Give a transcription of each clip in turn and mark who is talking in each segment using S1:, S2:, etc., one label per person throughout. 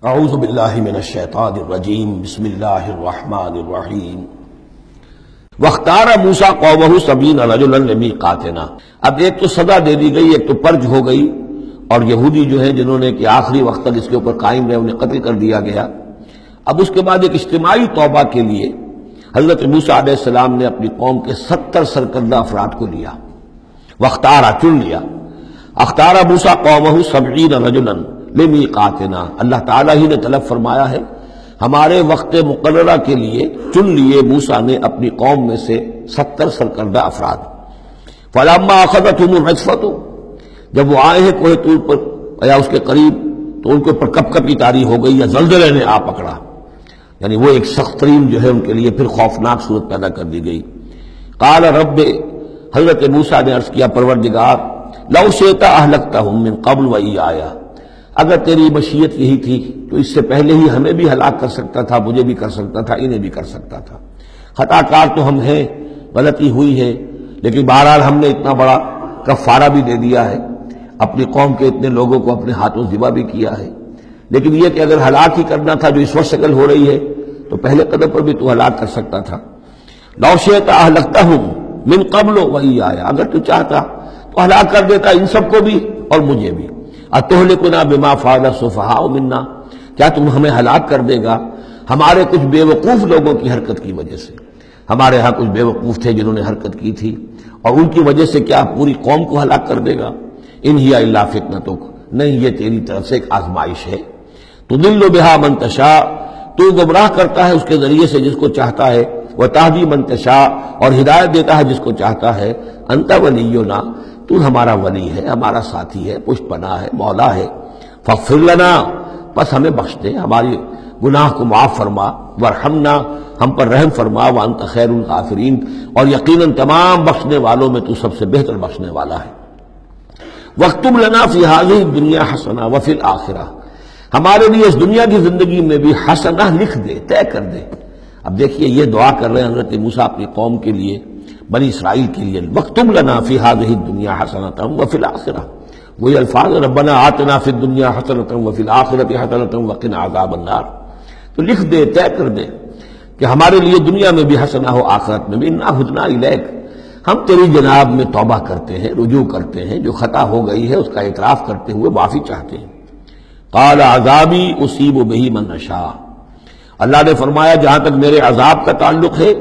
S1: اعوذ باللہ من الشیطان الرجیم بسم اللہ الرحمن الرحیم واختار موسیٰ قومہ 70 رجلا لمیقاتنا۔ اب ایک تو سزا دے دی گئی، ایک تو پرج ہو گئی، اور یہودی جو ہیں جنہوں نے کہ آخری وقت تک اس کے اوپر قائم رہے انہیں قتل کر دیا گیا۔ اب اس کے بعد ایک اجتماعی توبہ کے لیے حضرت موسیٰ علیہ السلام نے اپنی قوم کے 70 سرکردہ افراد کو لیا، واختارا چن لیا۔ اختار موسیٰ قومہ 70 رجلا لمیقاتنا، اللہ تعالیٰ ہی نے طلب فرمایا ہے، ہمارے وقت مقررہ کے لیے چن لیے موسیٰ نے اپنی قوم میں سے 70 سرکردہ افراد۔ فلما اخذتهم الرجفۃ، جب وہ آئے ہیں کوہ طور پر یا اس کے قریب تو ان کے اوپر کپ کپی طاری ہو گئی یا زلزلے نے آ پکڑا، یعنی وہ ایک سخت ترین جو ہے ان کے لیے پھر خوفناک صورت پیدا کر دی گئی۔ قال رب، حضرت موسیٰ نے عرض کیا پروردگار، لو شئت اہلکتہم من قبل وإیایا، اگر تیری مشیت یہی تھی تو اس سے پہلے ہی ہمیں بھی ہلاک کر سکتا تھا، مجھے بھی کر سکتا تھا، انہیں بھی کر سکتا تھا۔ خطا کار تو ہم ہیں، غلطی ہوئی ہے، لیکن بہرحال ہم نے اتنا بڑا کفارہ بھی دے دیا ہے، اپنی قوم کے اتنے لوگوں کو اپنے ہاتھوں ذبح بھی کیا ہے، لیکن یہ کہ اگر ہلاک ہی کرنا تھا جو اس وقت شکل ہو رہی ہے تو پہلے قدم پر بھی تو ہلاک کر سکتا تھا۔ لو شئت اہلکتہم من قبل وإیایا، اگر تو چاہتا تو ہلاک کر دیتا ان سب کو بھی اور مجھے بھی۔ اتہلکنا بما فعل السفہاء منا، کیا تم ہمیں ہلاک کر دے گا ہمارے کچھ بے وقوف لوگوں کی حرکت کی وجہ سے؟ ہمارے ہاں کچھ بے وقوف تھے جنہوں نے حرکت کی تھی، اور ان کی وجہ سے کیا پوری قوم کو ہلاک کر دے گا؟ ان ہی الا فتنتک، نہیں یہ تیری طرف سے ایک آزمائش ہے۔ تضل بہا من تشاء، تو گمراہ کرتا ہے اس کے ذریعے سے جس کو چاہتا ہے، وتہدی من تشاء، اور ہدایت دیتا ہے جس کو چاہتا ہے۔ انت ولینا، تو ہمارا ولی ہے، ہمارا ساتھی ہے، پشت پناہ ہے، مولا ہے۔ فاغفر لنا، بس ہمیں بخش دے، ہماری گناہ کو معاف فرما، ورحمنا، ہم پر رحم فرما، وانت خیر الغافرین، اور یقیناً تمام بخشنے والوں میں تو سب سے بہتر بخشنے والا ہے۔ واکتب لنا فی ہذہ الدنیا حسنہ وفی الآخرہ، ہمارے لیے اس دنیا کی زندگی میں بھی حسنہ لکھ دے، طے کر دے۔ اب دیکھیے یہ دعا کر رہے ہیں حضرت موسیٰ اپنی قوم کے لیے، بنی اسرائیل کے لیے، واکتب لنا فی ہذہ الدنیا حسنۃ وفی الآخرہ، وہی الفاظ ربنا آتنا فی الدنیا حسنۃ وفی الآخرۃ حسنۃ وقنا عذاب النار۔ تو لکھ دے، طے کر دے کہ ہمارے لیے دنیا میں بھی حسنہ ہو، آخرت میں بھی۔ انا ہدنا الیک، ہم تیری جناب میں توبہ کرتے ہیں، رجوع کرتے ہیں، جو خطا ہو گئی ہے اس کا اعتراف کرتے ہوئے معافی چاہتے ہیں۔ قال عذابی اصیب بہ من اشاء، اللہ نے فرمایا جہاں تک میرے عذاب کا تعلق ہے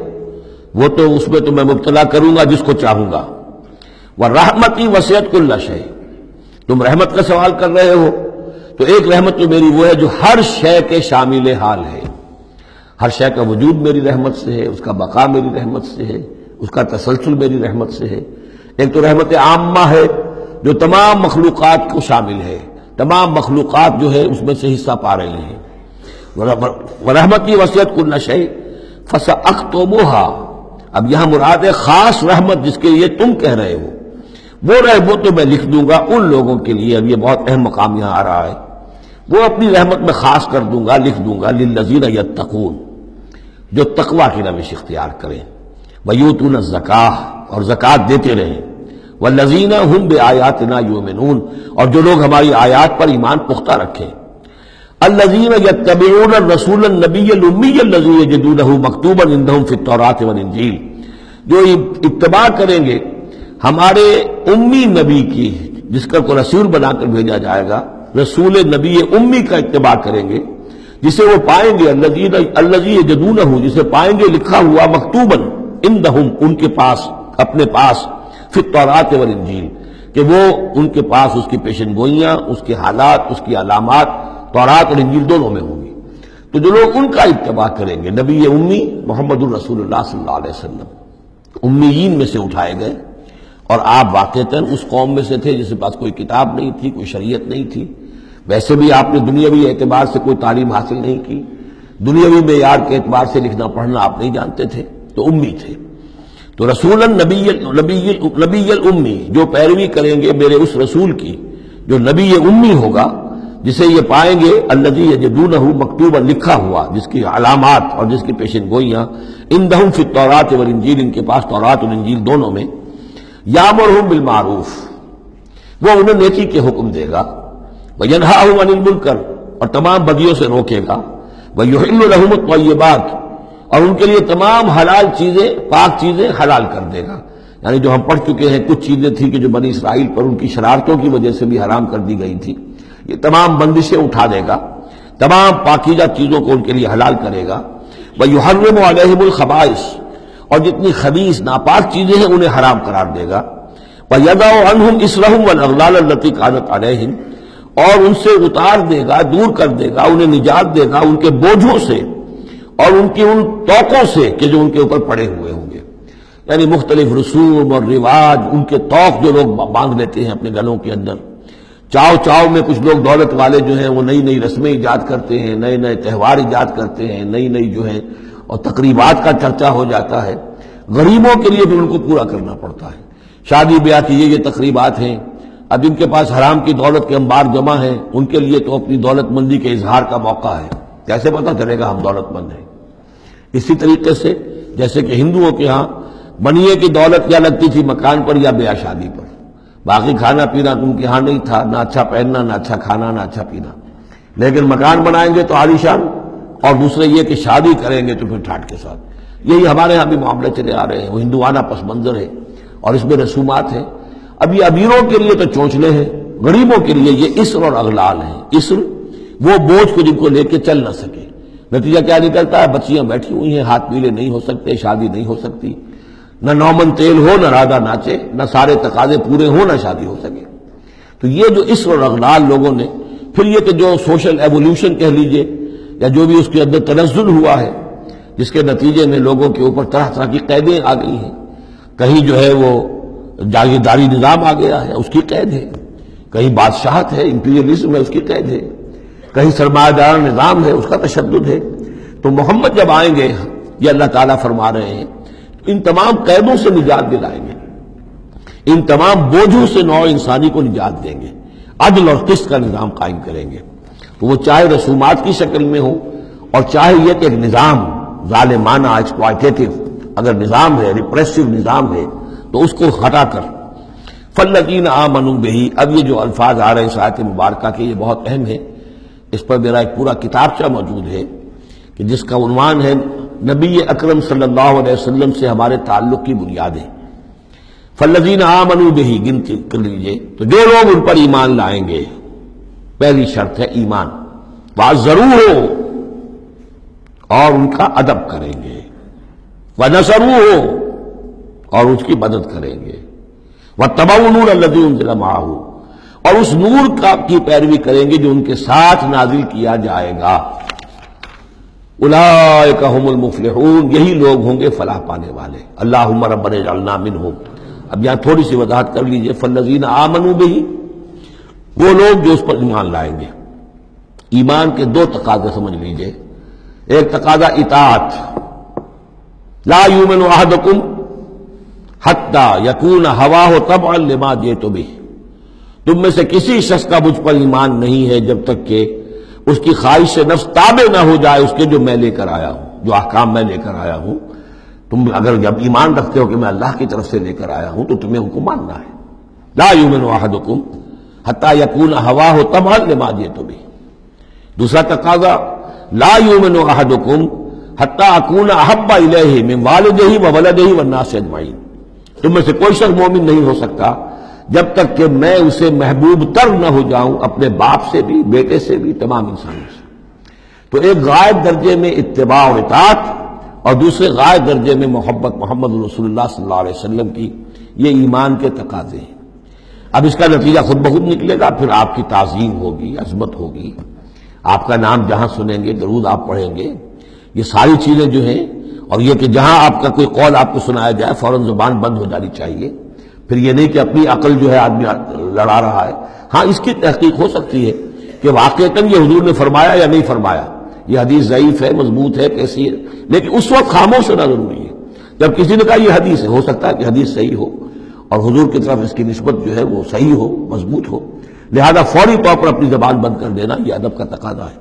S1: وہ تو اس میں تو میں مبتلا کروں گا جس کو چاہوں گا۔ ورحمتی وسعت کل شیء، تم رحمت کا سوال کر رہے ہو تو ایک رحمت تو میری وہ ہے جو ہر شے کے شامل حال ہے، ہر شے کا وجود میری رحمت سے ہے، اس کا بقا میری رحمت سے ہے، اس کا تسلسل میری رحمت سے ہے۔ ایک تو رحمت عامہ ہے جو تمام مخلوقات کو شامل ہے، تمام مخلوقات جو ہے اس میں سے حصہ پا رہے ہیں۔ ورحمتی وسعت کل شیء فسأکتبها، اب یہاں مراد ہے خاص رحمت جس کے لیے تم کہہ رہے ہو، وہ تو میں لکھ دوں گا ان لوگوں کے لیے۔ اب یہ بہت اہم مقام یہاں آ رہا ہے، وہ اپنی رحمت میں خاص کر دوں گا، لکھ دوں گا، للذین یتقون، جو تقوی کی روش اختیار کریں، ویؤتون الزکاۃ، اور زکوٰۃ دیتے رہیں، والذین ھم بآیاتنا یؤمنون، اور جو لوگ ہماری آیات پر ایمان پختہ رکھیں۔ الذین یتبعون الرسول النبی الامی الذی یجدونہ مکتوبا عندہم فی التوراۃ والانجیل، جو اتباع کریں گے ہمارے امی نبی کی، جس کا کو رسول بنا کر بھیجا جائے گا، رسول نبی امی کا اتباع کریں گے، جسے وہ پائیں گے الذی یجدونہ، جسے پائیں گے لکھا ہوا مکتوبا عندہم، ان کے پاس، اپنے پاس، فی التوراۃ والانجیل، کہ وہ ان کے پاس اس کی پیشن گوئیاں، اس کے حالات، اس کی علامات تورات اور انجیل دونوں میں ہوں گی۔ تو جو لوگ ان کا اتباع کریں گے، نبی امی محمد الرسول اللہ صلی اللہ علیہ وسلم امیین میں سے اٹھائے گئے، اور آپ واقعتاً اس قوم میں سے تھے جس کے پاس کوئی کتاب نہیں تھی، کوئی شریعت نہیں تھی، ویسے بھی آپ نے دنیاوی اعتبار سے کوئی تعلیم حاصل نہیں کی، دنیاوی معیار کے اعتبار سے لکھنا پڑھنا آپ نہیں جانتے تھے، تو امی تھے۔ تو رسول نبی الامی، جو پیروی کریں گے میرے اس رسول کی جو نبی امی ہوگا، جسے یہ پائیں گے الذی یجدونہ مکتوبا، لکھا ہوا، جس کی علامات اور جس کی پیشن گوئیاں، عندہم فی التوراۃ والانجیل، ان کے پاس تورات اور انجیل دونوں میں، یامرہم بالمعروف، وہ انہیں نیکی کے حکم دے گا، وینہاہم عن المنکر، اور تمام بدیوں سے روکے گا، وَيُحِلُّ لَهُمُ الطَّيِّبَاتِ اور ان کے لیے تمام حلال چیزیں، پاک چیزیں حلال کر دے گا. یعنی جو ہم پڑھ چکے ہیں کچھ چیزیں تھیں کہ جو بنی اسرائیل پر ان کی شرارتوں کی وجہ سے بھی حرام کر دی گئی تھی، یہ تمام بندشیں اٹھا دے گا، تمام پاکیزہ چیزوں کو ان کے لیے حلال کرے گا. وَيُحَرِّمُ عَلَيْهِمُ الْخَبَائِثَ اور جتنی خبیث ناپاک چیزیں ہیں انہیں حرام قرار دے گا. وَيَضَعُ عَنْهُمْ إِصْرَهُمْ وَالْأَغْلَالَ الَّتِي كَانَتْ عَلَيْهِمْ اور ان سے اتار دے گا، دور کر دے گا، انہیں نجات دے گا ان کے بوجھوں سے اور ان کی ان توقوں سے کہ جو ان کے اوپر پڑے ہوئے ہوں گے. یعنی مختلف رسوم اور رواج، ان کے توق جو لوگ باندھ لیتے ہیں اپنے گلوں کے اندر. چاؤ چاؤ میں کچھ لوگ دولت والے جو ہیں وہ نئی نئی رسمیں ایجاد کرتے ہیں، نئے نئے تہوار ایجاد کرتے ہیں، نئی نئی جو ہے اور تقریبات کا چرچا ہو جاتا ہے. غریبوں کے لیے بھی ان کو پورا کرنا پڑتا ہے. شادی بیاہ کی یہ تقریبات ہیں. اب ان کے پاس حرام کی دولت کے انبار جمع ہیں، ان کے لیے تو اپنی دولت مندی کے اظہار کا موقع ہے. کیسے پتہ چلے گا ہم دولت مند ہیں؟ اسی طریقے سے جیسے کہ ہندوؤں کے ہاں بنیے کی دولت یا لگتی تھی مکان پر یا بیاہ شادی پر، باقی کھانا پینا ان کے ہاں نہیں تھا، نہ اچھا پہننا، نہ اچھا کھانا، نہ اچھا پینا. لیکن مکان بنائیں گے تو عالیشان، اور دوسرے یہ کہ شادی کریں گے تو پھر ٹھاٹ کے ساتھ. یہی ہمارے ہاں بھی معاملے چلے آ رہے ہیں. وہ ہندوانہ پس منظر ہے اور اس میں رسومات ہیں. اب یہ امیروں کے لیے تو چونچلے ہیں، غریبوں کے لیے یہ اسر اور اغلال ہیں. اسر وہ بوجھ کو جن کو لے کے چل نہ سکے. نتیجہ کیا نکلتا ہے؟ بچیاں بیٹھی ہوئی ہیں، ہاتھ پیلے نہیں ہو سکتے، شادی نہیں ہو سکتی، نہ نومن تیل ہو، نہ رادہ ناچے، نہ سارے تقاضے پورے ہوں، نہ شادی ہو سکے. تو یہ جو اسر اور اغلال لوگوں نے، پھر یہ کہ جو سوشل ایوولوشن کہہ لیجئے یا جو بھی اس کے اندر تنزل ہوا ہے، جس کے نتیجے میں لوگوں کے اوپر طرح طرح کی قیدیں آ گئی ہیں. کہیں جو ہے وہ جاگیرداری نظام آ گیا ہے، اس کی قید ہے. کہیں بادشاہت ہے، امپیریلزم ہے، اس کی قید ہے. کہیں سرمایہ دار نظام ہے، اس کا تشدد ہے. تو محمد جب آئیں گے، یہ اللہ تعالیٰ فرما رہے ہیں، ان تمام قیدوں سے نجات دلائیں گے، ان تمام بوجھوں سے نوع انسانی کو نجات دیں گے، عدل اور قسط کا نظام قائم کریں گے. تو وہ چاہے رسومات کی شکل میں ہو اور چاہے یہ کہ ایک نظام ظالمانہ ایکسپلائٹیٹو اگر نظام ہے، ریپریسو نظام ہے، تو اس کو ہٹا کر فالذین آمنوا بہ. اب یہ جو الفاظ آ رہے ہیں اس آیت مبارکہ کے، یہ بہت اہم ہے. اس پر میرا ایک پورا کتابچہ موجود ہے کہ جس کا عنوان ہے نبی اکرم صلی اللہ علیہ وسلم سے ہمارے تعلق کی بنیادیں. فالذین آمنوا بہ گنتی کر لیجئے. تو جو لوگ ان پر ایمان لائیں گے، پہلی شرط ہے ایمان. وعزروہ اور ان کا ادب کریں گے، ونصروہ اور اس کی مدد کریں گے، واتبعوا النور الذی انزل معہ اور اس نور کی پیروی کریں گے جو ان کے ساتھ نازل کیا جائے گا. اولئک هم المفلحون یہی لوگ ہوں گے فلاح پانے والے. اللہم ربنا اجعلنا منہم. اب یہاں تھوڑی سی وضاحت کر لیجئے. فالذین آمنوا بہ وہ لوگ جو اس پر ایمان لائیں گے. ایمان کے دو تقاضے سمجھ لیجئے. ایک تقاضا اطاعت، لا یؤمن احدکم حتی یکون ہواہ طبعا لما جئت بہ. تم میں سے کسی شخص کا مجھ پر ایمان نہیں ہے جب تک کہ اس کی خواہش نفس تابع نہ ہو جائے اس کے جو میں لے کر آیا ہوں، جو احکام میں لے کر آیا ہوں. تم اگر جب ایمان رکھتے ہو کہ میں اللہ کی طرف سے لے کر آیا ہوں تو تمہیں ان کو ماننا ہے. لا یؤمن احدکم حتی یکون ہواہ طبعا لما جئت بہ. دوسرا تقاضا لا یؤمن احدکم حتی اکون احب الیہ من والدہ وولدہ والناس اجمعین. تم میں سے کوئی شخص مومن نہیں ہو سکتا جب تک کہ میں اسے محبوب تر نہ ہو جاؤں، اپنے باپ سے بھی، بیٹے سے بھی، تمام انسانوں سے. تو ایک غائب درجے میں اتباع اور اطاعت اور دوسرے غائب درجے میں محبت محمد رسول اللہ صلی اللہ علیہ وسلم کی. یہ ایمان کے تقاضے ہیں. اب اس کا نتیجہ خود بخود نکلے گا. پھر آپ کی تعظیم ہوگی، عظمت ہوگی، آپ کا نام جہاں سنیں گے، درود آپ پڑھیں گے. یہ ساری چیزیں جو ہیں، اور یہ کہ جہاں آپ کا کوئی قول آپ کو سنایا جائے فوراً زبان بند ہو جانی چاہیے. پھر یہ نہیں کہ اپنی عقل جو ہے آدمی لڑا رہا ہے. ہاں اس کی تحقیق ہو سکتی ہے کہ واقعتاً یہ حضور نے فرمایا یا نہیں فرمایا، یہ حدیث ضعیف ہے، مضبوط ہے، کیسی ہے. لیکن اس وقت خاموش ہونا ضروری ہے. جب کسی نے کہا یہ حدیث ہے، ہو سکتا ہے کہ حدیث صحیح ہو اور حضور کی طرف اس کی نسبت جو ہے وہ صحیح ہو، مضبوط ہو. لہذا فوری طور پر اپنی زبان بند کر دینا یہ ادب کا تقاضا ہے.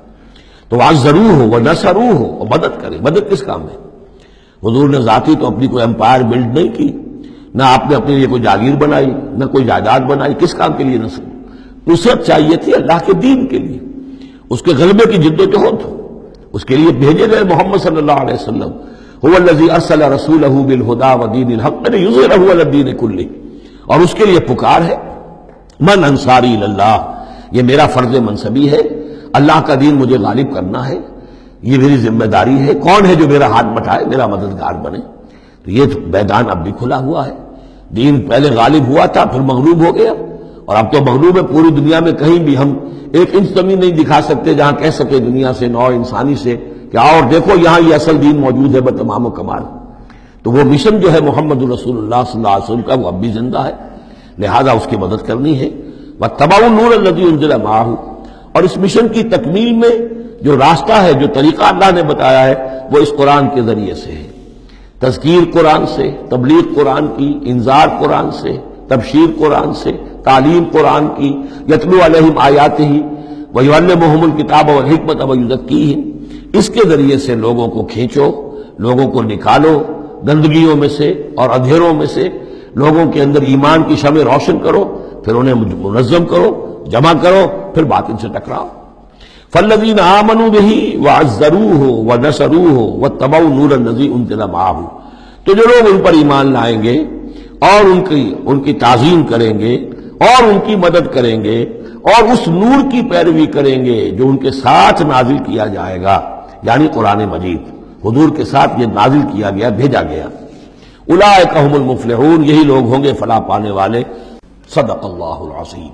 S1: تو ضرور ہو وہ نصرو ہو اور مدد کرے. مدد کس کام میں؟ حضور نے ذاتی تو اپنی کوئی امپائر بلڈ نہیں کی، نہ آپ نے اپنے لیے کوئی جاگیر بنائی، نہ کوئی جائیداد بنائی. کس کام کے لیے نصرت چاہیے تھی؟ اللہ کے دین کے لیے. اس کے غلبے کی جد و جہد، اس کے لیے بھیجے گئے محمد صلی اللہ علیہ وسلم، هو الذی ارسل رسولہ بالہدی ودین الحق لیظہرہ علی الدین کلہ، اور اس کے لیے پکار ہے من انصاری اللہ، یہ میرا فرض منصبی ہے، اللہ کا دین مجھے غالب کرنا ہے، یہ میری ذمہ داری ہے، کون ہے جو میرا ہاتھ بٹائے، میرا مددگار بنے؟ تو یہ میدان اب بھی کھلا ہوا ہے، دین پہلے غالب ہوا تھا پھر مغلوب ہو گیا، اور اب تو مغلوب ہے پوری دنیا میں، کہیں بھی ہم ایک انچ زمین نہیں دکھا سکتے جہاں کہہ سکے دنیا سے، نوع انسانی سے کہ اور دیکھو یہاں یہ اصل دین موجود ہے بتمام و کمال۔ تو وہ مشن جو ہے محمد رسول اللہ صلی اللہ علیہ وسلم کا، وہ اب بھی زندہ ہے، لہذا اس کی مدد کرنی ہے۔ وَاتَّبَعُوا النُّورَ الَّذِي أُنزِلَ مَعَهُ، اور اس مشن کی تکمیل میں جو راستہ ہے، جو طریقہ اللہ نے بتایا ہے، وہ اس قرآن کے ذریعے سے ہے، تذکیر قرآن سے، تبلیغ قرآن کی، انذار قرآن سے، تبشیر قرآن سے، تعلیم قرآن کی، یتلو علیہم آیاتہ ویعلمہم الکتاب والحکمۃ ویزکیہم، اس کے ذریعے سے لوگوں کو کھینچو، لوگوں کو نکالو گندگیوں میں سے اور اندھیروں میں سے، لوگوں کے اندر ایمان کی شمع روشن کرو، پھر انہیں منظم کرو، جمع کرو، پھر باطل سے ٹکراؤ۔ فالذین آمنوا بہ وعزروہ ونصروہ واتبعوا النور الذی انزل معہ، تو جو لوگ ان پر ایمان لائیں گے اور ان کی تعظیم کریں گے اور ان کی مدد کریں گے اور اس نور کی پیروی کریں گے جو ان کے ساتھ نازل کیا جائے گا، یعنی قرآن مجید حضور کے ساتھ یہ نازل کیا گیا، بھیجا گیا۔ اولئک ھم المفلحون، یہی لوگ ہوں گے فلاح پانے والے۔ صدق اللہ العظیم۔